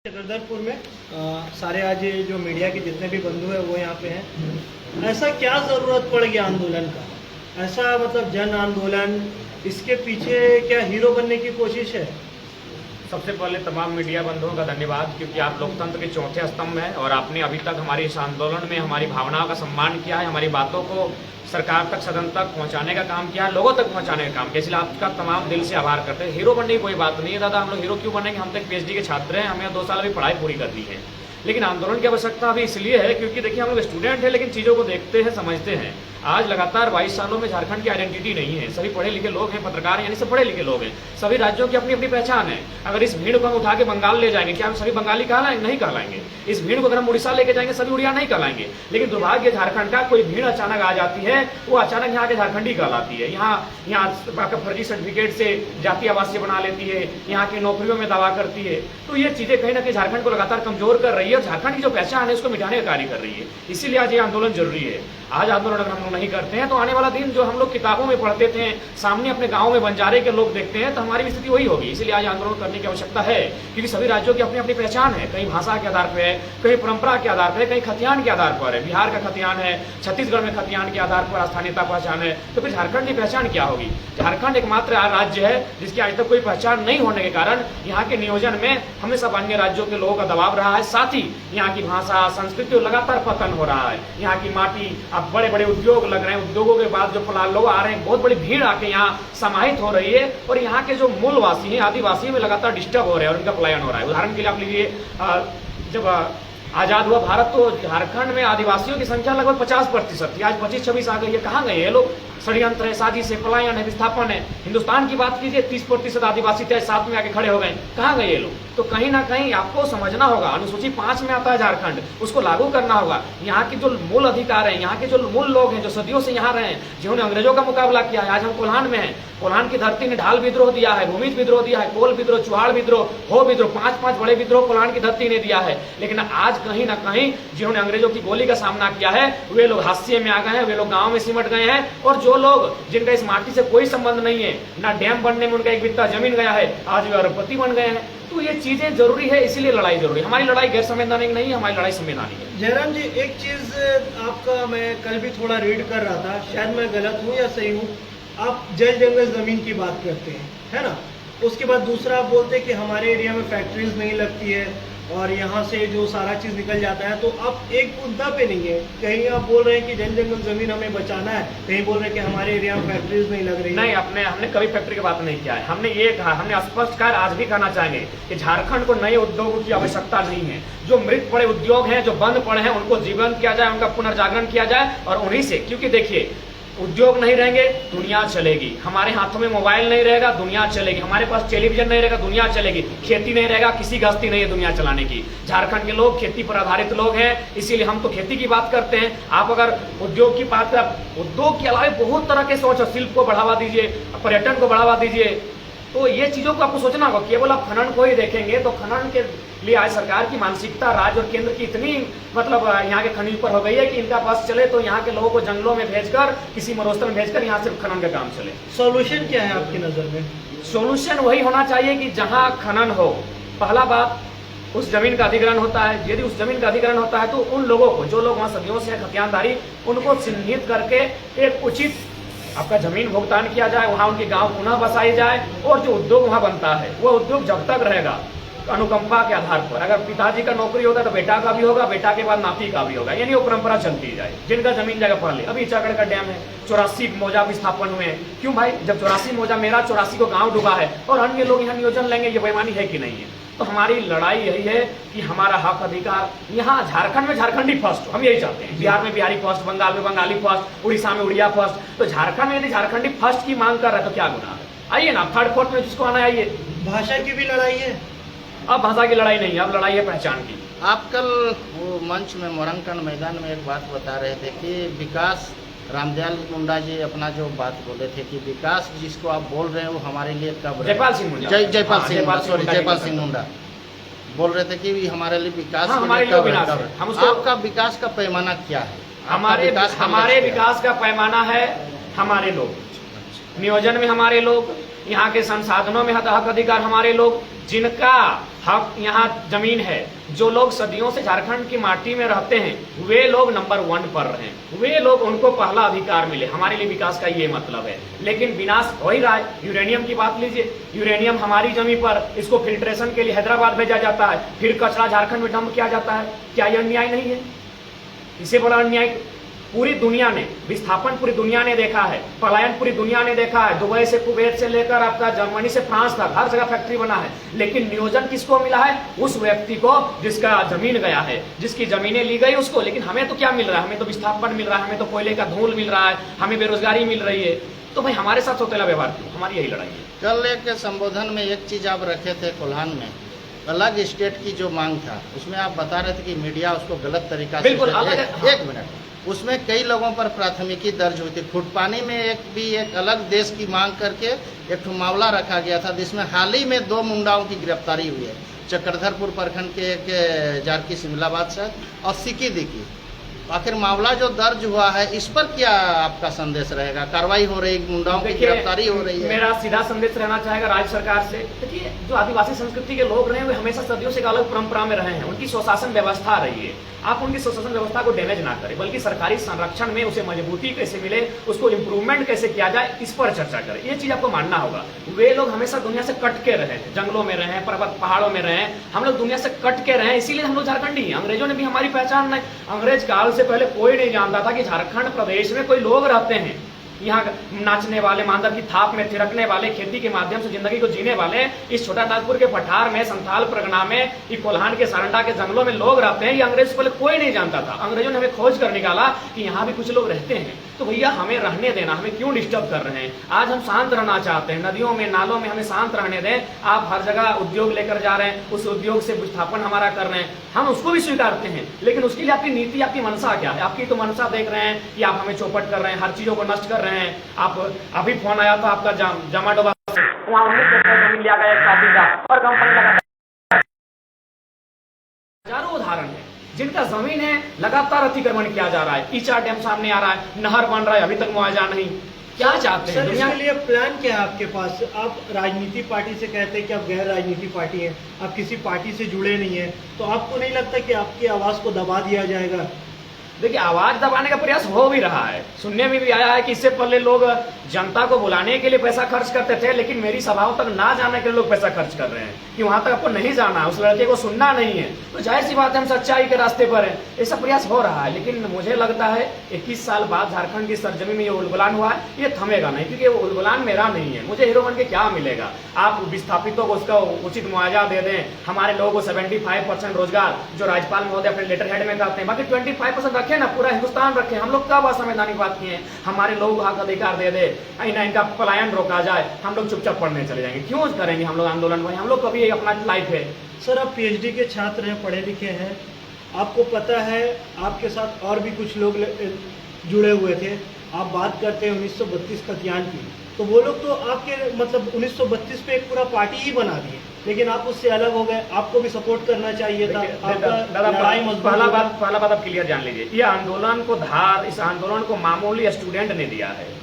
जगदलपुर में सारे आज ये जो मीडिया के जितने भी बंधु हैं वो यहाँ पे हैं। ऐसा क्या ज़रूरत पड़ गया आंदोलन का? ऐसा मतलब जन आंदोलन, इसके पीछे क्या हीरो बनने की कोशिश है? सबसे पहले तमाम मीडिया बंधुओं का धन्यवाद, क्योंकि आप लोकतंत्र के चौथे स्तंभ हैं और आपने अभी तक हमारे इस आंदोलन में हमारी भावनाओं का सम्मान किया है, हमारी बातों को सरकार तक, सदन तक पहुंचाने का काम किया है, लोगों तक पहुंचाने का काम किया। इसलिए आपका तमाम दिल से आभार करते हैं। हीरो बनने की कोई बात नहीं है दादा, हम लोग हीरो क्यों बनेंगे? हम तक पीएचडी के छात्र हैं, हमें 2 साल अभी पढ़ाई पूरी कर दी है। लेकिन आंदोलन की आवश्यकता अभी इसलिए है क्योंकि देखिए हम लोग स्टूडेंट हैं, लेकिन चीज़ों को देखते हैं, समझते हैं। आज लगातार 22 सालों में झारखंड की आइडेंटिटी नहीं है। सभी पढ़े लिखे लोग हैं, पत्रकार यानी सब पढ़े लिखे लोग हैं। सभी राज्यों की अपनी अपनी पहचान है। अगर इस भीड़ को हम उठा के बंगाल ले जाएंगे, क्या हम सभी बंगाली कहलाएंगे? नहीं कहलाएंगे। इस भीड़ को अगर हम उड़ीसा लेके जाएंगे, सभी उड़िया नहीं कहलाएंगे। लेकिन दुर्भाग्य झारखंड का, कोई भीड़ अचानक आ जाती है, वो अचानक यहाँ के झारखंडी कहलाती है। यहाँ फर्जी सर्टिफिकेट से जाति आवासीय बना लेती है, यहाँ की नौकरियों में दावा करती है। तो ये चीजें कहीं ना कहीं झारखंड को लगातार कमजोर कर रही है और झारखंड की जो पहचान है उसको मिटाने का कार्य कर रही है। इसीलिए आज ये आंदोलन जरूरी है। आज आंदोलन अगर हम लोग नहीं करते हैं तो आने वाला दिन जो हम लोग किताबों में पढ़ते थे, सामने अपने गांव में बंजारे के लोग देखते हैं, तो हमारी भी स्थिति वही होगी। इसलिए आज आंदोलन करने की आवश्यकता है, क्योंकि सभी राज्यों की अपनी अपनी पहचान है। कहीं भाषा के आधार पर है, कहीं परंपरा के आधार पर है, कहीं खतियान के आधार पर है। बिहार का खतियान है, छत्तीसगढ़ में खतियान के आधार पर स्थानीयता पहचान है। तो फिर झारखंड की पहचान क्या होगी? झारखंड एकमात्र राज्य है जिसकी आज तक कोई पहचान नहीं होने के कारण यहाँ के नियोजन में हमेशा अन्य राज्यों के लोगों का दबाव रहा है। साथ ही यहाँ की भाषा, संस्कृति लगातार पतन हो रहा है। यहाँ की माटी, अब बड़े बड़े उद्योग लग रहे हैं, उद्योगों के बाद जो लोग आ रहे हैं, बहुत बड़ी भीड़ आके यहाँ समाहित हो रही है और यहाँ के जो मूलवासी हैं, आदिवासी में लगातार डिस्टर्ब हो रहे हैं और उनका पलायन हो रहा है। उदाहरण के लिए आप लीजिए, जब आजाद हुआ भारत तो झारखंड में आदिवासियों की संख्या लगभग 50% थी। आज 25-26 आ गई है। कहाँ गए ये लोग? षड्यंत्र है, साजिश है, पलायन है, विस्थापन है। हिंदुस्तान की बात कीजिए, 30% आदिवासी थे, साथ में आके खड़े हो गए। कहाँ गए ये लोग? तो कहीं ना कहीं आपको समझना होगा, अनुसूची 5 में आता है झारखंड, उसको लागू करना होगा। यहाँ के जो मूल अधिकार हैं, यहाँ के जो मूल लोग हैं, जो सदियों से यहाँ रहे हैं, जिन्होंने अंग्रेजों का मुकाबला किया है। आज हम कोल्हान में हैं, कोल्हान की धरती ने ढाल विद्रोह दिया है, भूमिज विद्रोह दिया है, कोल विद्रोह, चुहाड़ विद्रोह, हो विद्रोह, 5 बड़े विद्रोह कोल्हान की धरती ने दिया है। लेकिन आज कहीं ना कहीं जिन्होंने अंग्रेजों की गोली का सामना किया है, वे लोग हाशिए में आ गए हैं, वे लोग गाँव में सिमट गए हैं। और जो लोग जिनका इस माटी से कोई संबंध नहीं है, ना डैम बनने में उनका एक बित्ता जमीन गया है, आज वे अरबपति बन गए हैं। तो ये चीजें जरूरी है, इसीलिए लड़ाई जरूरी है। हमारी लड़ाई गैर संवैधानिक नहीं है, हमारी लड़ाई संवैधानिक है। जयराम जी, एक चीज आपका मैं कल भी थोड़ा रीड कर रहा था, शायद मैं गलत हूँ या सही हूँ। आप जल जंगल जमीन की बात करते हैं, है ना? उसके बाद दूसरा आप बोलते हैं कि हमारे एरिया में फैक्ट्रीज नहीं लगती है और यहाँ से जो सारा चीज़ निकल जाता है। तो आप एक मुद्दा पे नहीं है, कहीं आप बोल रहे हैं कि जल जंगल जमीन हमें बचाना है, कहीं बोल रहे हैं कि हमारे एरिया में फैक्ट्रीज नहीं लग रही। नहीं, हमने कभी फैक्ट्री की बात नहीं किया है। हमने ये कहा, हमने स्पष्ट कहा, आज भी कहना चाहेंगे कि झारखंड को नए उद्योगों की आवश्यकता नहीं है। जो मृत पड़े उद्योग हैं, जो बंद पड़े हैं, उनको जीवंत किया जाए, उनका पुनर्जागरण किया जाए और उन्हीं से, क्योंकि देखिए उद्योग नहीं रहेंगे, दुनिया चलेगी। हमारे हाथों में मोबाइल नहीं रहेगा, दुनिया चलेगी। हमारे पास टेलीविजन नहीं रहेगा, दुनिया चलेगी। खेती नहीं रहेगा, किसी का हस्ती नहीं है दुनिया चलाने की। झारखंड के लोग खेती पर आधारित लोग हैं, इसीलिए हम तो खेती की बात करते हैं। आप अगर उद्योग की बात करें, उद्योग के अलावा बहुत तरह के सोच, शिल्प को बढ़ावा दीजिए, पर्यटन को बढ़ावा दीजिए। तो ये चीजों को आपको सोचना होगा। केवल आप खनन को ही देखेंगे तो खनन के लिए आज सरकार की मानसिकता राज्य और केंद्र की इतनी मतलब यहाँ के खनिज पर हो गई है कि इनका बस चले तो यहाँ के लोगों को जंगलों में भेजकर, किसी मरुस्थल में भेजकर यहाँ सिर्फ खनन का काम चले। सॉल्यूशन क्या है आपकी नजर में? सॉल्यूशन वही होना चाहिए कि जहाँ खनन हो, पहला बात उस जमीन का अधिग्रहण होता है। यदि उस जमीन का अधिग्रहण होता है तो उन लोगों को, जो लोग वहाँ सदियों से खतियानदारी, उनको चिन्हित करके एक उचित आपका जमीन भुगतान किया जाए, वहाँ उनके गांव पुनः बसाई जाए। और जो उद्योग वहाँ बनता है, वो उद्योग जब तक रहेगा अनुकंपा के आधार पर, अगर पिताजी का नौकरी होगा तो बेटा का भी होगा, बेटा के बाद नाती का भी होगा, यानी वो परंपरा चलती जाए। जिनका जमीन जगह पहले, अभी चाकड़ का डैम है, 84 मौजा विस्थापन हुए हैं। क्यों भाई? जब 84 मौजा मेरा, 84 को गाँव डूबा है और अन्य लोग यहाँ नियोजन लेंगे, ये बेईमानी है कि नहीं है? तो हमारी लड़ाई यही है कि हमारा हक अधिकार यहाँ झारखंड में झारखंडी फर्स्ट, हम यही चाहते हैं। बिहार में बिहारी फर्स्ट, बंगाल में बंगाली फर्स्ट, उड़ीसा में उड़िया फर्स्ट। तो झारखंड में यदि झारखंडी फर्स्ट की मांग कर रहे हैं तो क्या गुनाह है? आइए ना, 3rd 4th में जिसको आना आइए। भाषा की भी लड़ाई है? अब भाषा की लड़ाई नहीं है, अब लड़ाई है पहचान की। आप कल वो मंच में मोरंगकंड मैदान में एक बात बता रहे थे कि विकास, रामदयाल मुंडा जी अपना जो बात बोले थे कि विकास जिसको आप बोल रहे हैं वो हमारे लिए कब, जयपाल सिंह मुंडा, जयपाल सिंह मुंडा बोल रहे थे कि हमारे लिए विकास, हमारे लिए विनाश है। हम उसको, आपका विकास का पैमाना क्या है? हमारे विकास का पैमाना है हमारे लोग, नियोजन में हमारे लोग, यहाँ के संसाधनों में हक अधिकार हमारे लोग, जिनका हक यहाँ जमीन है। जो लोग सदियों से झारखंड की माटी में रहते हैं वे लोग नंबर 1 पर रहे, वे लोग उनको पहला अधिकार मिले। हमारे लिए विकास का ये मतलब है, लेकिन विनाश हो ही रहा है। यूरेनियम की बात लीजिए, यूरेनियम हमारी जमीन पर, इसको फिल्ट्रेशन के लिए हैदराबाद भेजा जाता है, फिर कचरा झारखंड में डंप किया जाता है। क्या यह अन्याय नहीं है? इससे बड़ा अन्याय पूरी दुनिया ने, विस्थापन पूरी दुनिया ने देखा है, पलायन पूरी दुनिया ने देखा है। दुबई से, कुवैत से लेकर आपका जर्मनी से फ्रांस तक हर जगह फैक्ट्री बना है, लेकिन नियोजन किसको मिला है? उस व्यक्ति को जिसका जमीन गया है, जिसकी जमीनें ली गई उसको। लेकिन हमें तो क्या मिल रहा है? हमें तो विस्थापन मिल रहा है, हमें तो कोयले का धूल मिल रहा है, हमें बेरोजगारी मिल रही है। तो भाई हमारे साथ सौतेला व्यवहार क्यों? हमारी यही लड़ाई है। कल एक संबोधन में एक चीज आप रखे थे कोल्हान में, अलग स्टेट की जो मांग था, उसमें आप बता रहे थे कि मीडिया उसको गलत तरीका से, बिल्कुल अलग। एक मिनट, उसमें कई लोगों पर प्राथमिकी दर्ज हुई थी। फुटपानी में एक अलग देश की मांग करके एक मामला रखा गया था, जिसमें हाल ही में 2 मुंडाओं की गिरफ्तारी हुई है, चक्रधरपुर प्रखंड के एक जारकी सिमलाबाद से और सिक्की दिकी। आखिर मामला जो दर्ज हुआ है, इस पर क्या आपका संदेश रहेगा? कार्रवाई हो रही, मुंडाओं की गिरफ्तारी हो रही है। मेरा सीधा संदेश रहना चाहेगा राज्य सरकार से। देखिए, जो आदिवासी संस्कृति के लोग रहे हैं वे हमेशा सदियों से एक अलग परंपरा में रहे हैं, उनकी स्वशासन व्यवस्था रही है। आप उनकी स्वशासन व्यवस्था को डैमेज ना करें, बल्कि सरकारी संरक्षण में उसे मजबूती कैसे मिले, उसको इम्प्रूवमेंट कैसे किया जाए, इस पर चर्चा करें। ये चीज आपको मानना होगा। वे लोग हमेशा दुनिया से कट के रहे हैं, जंगलों में रहे, पर्वत पहाड़ों में रहे, हम लोग दुनिया से कट के रहे, इसीलिए हम लोग झारखंडी हैं। अंग्रेजों ने भी हमारी पहचान नहीं, अंग्रेज काल से पहले कोई नहीं जानता था कि झारखंड प्रदेश में कोई लोग रहते हैं। यहाँ नाचने वाले, मांदर की थाप में थिरकने वाले, खेती के माध्यम से जिंदगी को जीने वाले, इस छोटा नागपुर के पठार में, संथाल परगना में, कोल्हान के सारंडा के जंगलों में लोग रहते हैं। ये अंग्रेज पहले कोई नहीं जानता था। अंग्रेजों ने हमें खोज कर निकाला कि यहाँ भी कुछ लोग रहते हैं। तो भैया हमें रहने देना, हमें क्यों डिस्टर्ब कर रहे हैं? आज हम शांत रहना चाहते हैं, नदियों में, नालों में हमें शांत रहने दें। आप हर जगह उद्योग लेकर जा रहे हैं, उस उद्योग से विस्थापन हमारा कर रहे हैं, हम उसको भी स्वीकारते हैं, लेकिन उसके लिए आपकी नीति, आपकी मनसा क्या है? आपकी तो मनसा देख रहे हैं कि आप हमें चौपट कर रहे हैं, हर चीजों को नष्ट कर रहे हैं। आप अभी फोन आया था आपका जमाटो से, वहाँ 19 एकड़ जमीन लिया गया एक शादी का, और कंपनी लगा। हजारों उदाहरण है जिनका जमीन है, लगातार अतिक्रमण किया जा रहा है। ईचा डैम सामने आ रहा है, नहर बन रहा है, अभी तक मुआवजा नहीं। क्या चाहते हैं? सर, इसके लिए प्लान क्या है आपके पास? आप राजनीति पार्टी से कहते हैं कि आप गैर राजनीति पार्टी हैं, आप किसी पार्टी से जुड़े नहीं हैं, तो आपको नहीं लगता कि आपकी आवाज को दबा दिया जाएगा? देखिए, आवाज दबाने का प्रयास हो भी रहा है। सुनने में भी आया है कि इससे पहले लोग जनता को बुलाने के लिए पैसा खर्च करते थे, लेकिन मेरी सभाओं तक ना जाने के लिए लोग पैसा खर्च कर रहे हैं कि वहां तक आपको नहीं जाना, उस लड़के को सुनना नहीं है। तो जाहिर सी बात है, हम सच्चाई के रास्ते पर है। ऐसा प्रयास हो रहा है, लेकिन मुझे लगता है 21 साल बाद झारखंड की सरजमी में ये उलगुलान हुआ है, ये थमेगा नहीं, क्योंकि वो उलगुलान मेरा नहीं है। मुझे हीरो बन के क्या मिलेगा? आप विस्थापितों को उसका उचित मुआवजा दे दें, हमारे लोगों को 75% रोजगार, जो राज्यपाल महोदय अपने लेटर हेड में कहते हैं, बाकी 25% रखे ना, पूरा हिंदुस्तान रखे। हम लोग कब असंवैधानिक बात किए हैं? हमारे लोग हक अधिकार दे दे, इनका पलायन रोका जाए, हम लोग चुपचाप पढ़ने चले जाएंगे। क्यों करेंगे हम लोग आंदोलन? भाई हम लोग कभी अपना लाइफ है। सर, आप पीएचडी के छात्र हैं, पढ़े लिखे हैं, आपको पता है आपके साथ और भी कुछ लोग जुड़े हुए थे। आप बात करते हैं 1932 खतियान की, तो वो लोग तो आपके मतलब 1932 पे एक पूरा पार्टी ही बना दिए, लेकिन आप उससे अलग हो गए। आपको भी सपोर्ट करना चाहिए था। पहला बात आप क्लियर जान लीजिए, ये आंदोलन को धार, इस आंदोलन को मामूली स्टूडेंट ने दिया है।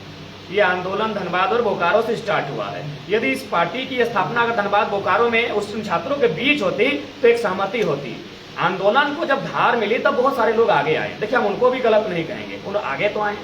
ये आंदोलन धनबाद और बोकारो से स्टार्ट हुआ है। यदि इस पार्टी की स्थापना अगर धनबाद बोकारो में उस छात्रों के बीच होती तो एक सहमति होती। आंदोलन को जब धार मिली तब बहुत सारे लोग आगे आए। देखिए, हम उनको भी गलत नहीं कहेंगे, उन आगे तो आए,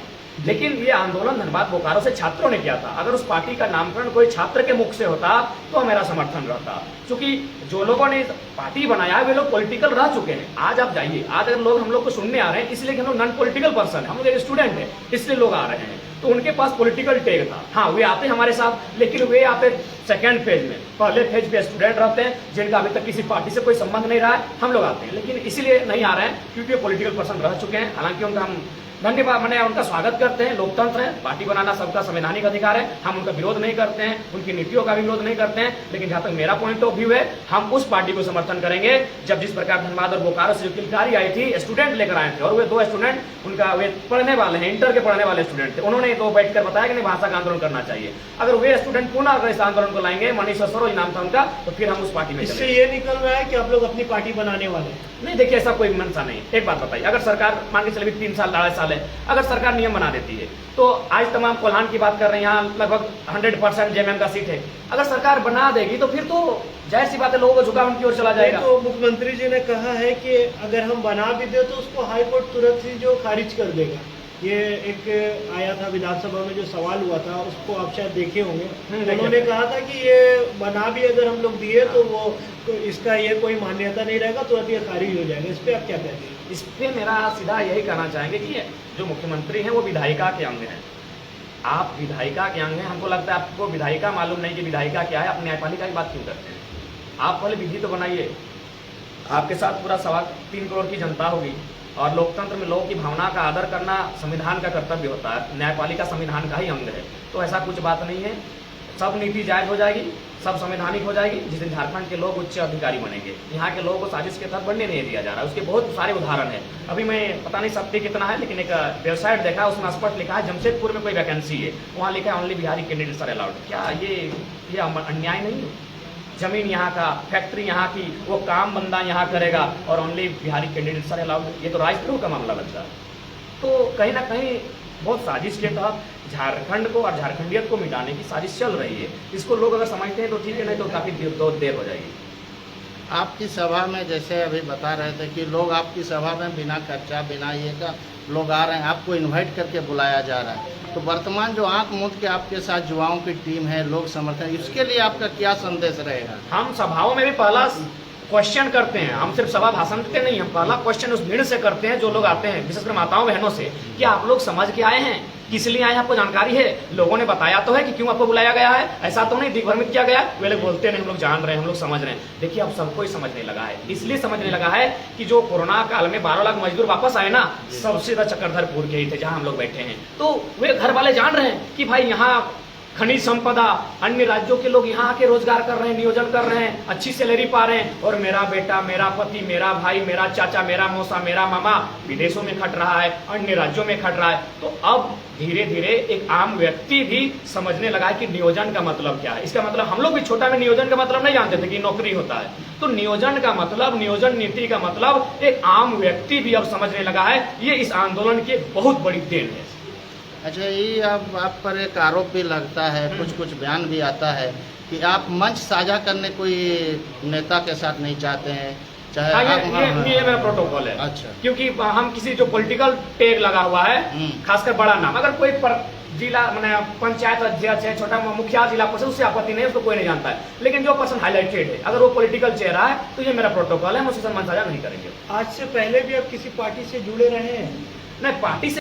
लेकिन ये आंदोलन धनबाद बोकारो से छात्रों ने किया था। अगर उस पार्टी का नामकरण कोई छात्र के मुख से होता तो मेरा समर्थन रहता, क्योंकि जो लोगों ने पार्टी बनाया है वे लोग पॉलिटिकल रह चुके हैं। आज आप जाइए, आज अगर लोग हम लोग को सुनने आ रहे हैं इसलिए कि हम लोग नॉन पॉलिटिकल पर्सन, हम लोग एक स्टूडेंट है, इसलिए लोग आ रहे हैं। तो उनके पास पॉलिटिकल टैग था। हाँ, वे आते हमारे साथ, लेकिन वे आते सेकंड फेज में। पहले फेज पे स्टूडेंट रहते हैं जिनका अभी तक किसी पार्टी से कोई संबंध नहीं रहा है, हम लोग आते हैं, लेकिन इसीलिए नहीं आ रहे हैं क्योंकि वे पॉलिटिकल पर्सन रह चुके हैं। हालांकि उनका हम धन्यवाद, मैंने उनका स्वागत करते हैं। लोकतंत्र है, पार्टी बनाना सबका संवैधानिक अधिकार है, हम उनका विरोध नहीं करते हैं, उनकी नीतियों का भी विरोध नहीं करते हैं। लेकिन जहां तक मेरा पॉइंट ऑफ व्यू है, हम उस पार्टी को समर्थन करेंगे जब जिस प्रकार धनबाद और बोकारो से जो किलकारी आई थी, स्टूडेंट लेकर आए थे, और वे 2 स्टूडेंट, उनका वे पढ़ने वाले हैं, इंटर के पढ़ने वाले स्टूडेंट थे, उन्होंने तो बैठकर बताया कि नहीं, भाषा का आंदोलन करना चाहिए। अगर वे स्टूडेंट पुनः अगर इस आंदोलन को लाएंगे, मनीष सरोज नाम था उनका, तो फिर हम उस पार्टी में इससे ये निकल रहा है कि आप लोग अपनी पार्टी बनाने वाले हैं। नहीं, देखिए ऐसा कोई मंशा नहीं। एक बात बताइए, अगर सरकार मान के चलिए 3 साल 2.5 साल सवाल है। अगर सरकार नियम बना देती है तो आज तमाम कोल्हान की बात कर रहे हैं, यहाँ लगभग 100% जेएमएम का सीट है। अगर सरकार बना देगी तो फिर तो जाहिर सी बात है लोगों को झुकाव उनकी ओर चला जाएगा। तो मुख्यमंत्री जी ने कहा है कि अगर हम बना भी दे तो उसको हाई कोर्ट तुरंत ही जो खारिज कर देगा। ये एक आया था विधानसभा में जो सवाल हुआ था, उसको आप शायद देखे होंगे। उन्होंने कहा था कि ये बना भी अगर हम लोग दिए तो वो तो इसका ये कोई मान्यता नहीं रहेगा, तुरंत ये खारिज हो जाएगा। इस पे आप क्या कहते हैं? इस पे मेरा सीधा यही कहना चाहेंगे कि जो मुख्यमंत्री हैं वो विधायिका के अंग हैं। आप विधायिका के अंग हैं, हमको लगता है आपको विधायिका मालूम नहीं कि विधायिका क्या है। आप न्यायपालिका की बात क्यों करते हैं? आप पहले विधि तो बनाइए। आपके साथ पूरा 3.25 करोड़ की जनता होगी और लोकतंत्र में लोगों की भावना का आदर करना संविधान का कर्तव्य होता है। न्यायपालिका संविधान का ही अंग है, तो ऐसा कुछ बात नहीं है। सब नीति जायज हो जाएगी, सब संवैधानिक हो जाएगी जिस दिन झारखंड के लोग उच्च अधिकारी बनेंगे। यहाँ के लोगों को साजिश के तहत बनने नहीं दिया जा रहा है। उसके बहुत सारे उदाहरण हैं। अभी मैं पता नहीं सत्य कितना है, लेकिन एक वेबसाइट देखा, उसमें स्पष्ट लिखा है जमशेदपुर में कोई वैकेंसी है, वहाँ लिखा है only Bihari candidates are allowed. क्या ये अन्याय नहीं है? जमीन यहाँ का, फैक्ट्री यहाँ की, वो काम बंदा यहाँ करेगा और only Bihari candidates are allowed. ये तो राजद्रोह का मामला लगता है। तो कहीं ना कहीं बहुत साजिश के तहत झारखंड को और झारखंडियत को मिटाने की साजिश चल रही है। इसको लोग अगर समझते हैं तो ठीक है, नहीं तो काफ़ी देर हो जाएगी। आपकी सभा में जैसे अभी बता रहे थे कि लोग आपकी सभा में बिना खर्चा बिना ये का लोग आ रहे हैं, आपको इनवाइट करके बुलाया जा रहा है। तो वर्तमान जो आंख मूंद के आपके साथ युवाओं की टीम है, लोग समर्थन, इसके लिए आपका क्या संदेश रहेगा? हम सभाओं में भी पहला क्वेश्चन करते हैं। हम सिर्फ सभा भाषण देते नहीं, हम पहला क्वेश्चन उस भीड़ से करते हैं जो लोग आते हैं, विशेषकर माताओं बहनों से, कि आप लोग समझ के आए हैं, किस लिए आए हैं, आपको जानकारी है, लोगों ने बताया तो है कि क्यों आपको बुलाया गया है? ऐसा तो नहीं दिग्भ्रमित किया गया। वे लोग बोलते नहीं हम लोग जान रहे हैं, हम लोग समझ रहे हैं। देखिए अब सबको ही समझने लगा है। इसलिए समझने लगा है कि जो कोरोना काल में 12 लाख मजदूर वापस आए ना, सबसे ज्यादा चक्रधरपुर के ही थे जहाँ हम लोग बैठे हैं। तो वे घर वाले जान रहे हैं कि भाई यहाँ खनिज संपदा, अन्य राज्यों के लोग यहाँ आके रोजगार कर रहे हैं, नियोजन कर रहे हैं, अच्छी सैलरी पा रहे हैं, और मेरा बेटा, मेरा पति, मेरा भाई, मेरा चाचा, मेरा मौसा, मेरा मामा विदेशों में खट रहा है, अन्य राज्यों में खट रहा है। तो अब धीरे धीरे एक आम व्यक्ति भी समझने लगा है कि नियोजन का मतलब क्या है। इसका मतलब हम लोग भी छोटा में नियोजन का मतलब नहीं जानते थे कि नौकरी होता है। तो नियोजन का मतलब, नियोजन नीति का मतलब एक आम व्यक्ति भी अब समझने लगा है। ये इस आंदोलन की एक बहुत बड़ी देन है। अच्छा, ये अब आप पर एक आरोप भी लगता है, कुछ बयान भी आता है कि आप मंच साझा करने कोई नेता के साथ नहीं चाहते हैं, चाहे ये मेरा प्रोटोकॉल है। अच्छा, क्योंकि हम किसी जो पॉलिटिकल टैग लगा हुआ है, खासकर बड़ा नाम, अगर कोई जिला मैंने पंचायत अध्यक्ष है, छोटा मुखिया, जिला परिषद, उससे आपत्ति नहीं है, उसको कोई नहीं जानता है। लेकिन जो पर्सन हाईलाइटेड है, अगर वो पॉलिटिकल चेहरा है, तो ये मेरा प्रोटोकॉल है, हम उसके साथ मंच साझा नहीं करेंगे। आज से पहले भी आप किसी पार्टी से जुड़े रहे हैं? नहीं, पार्टी से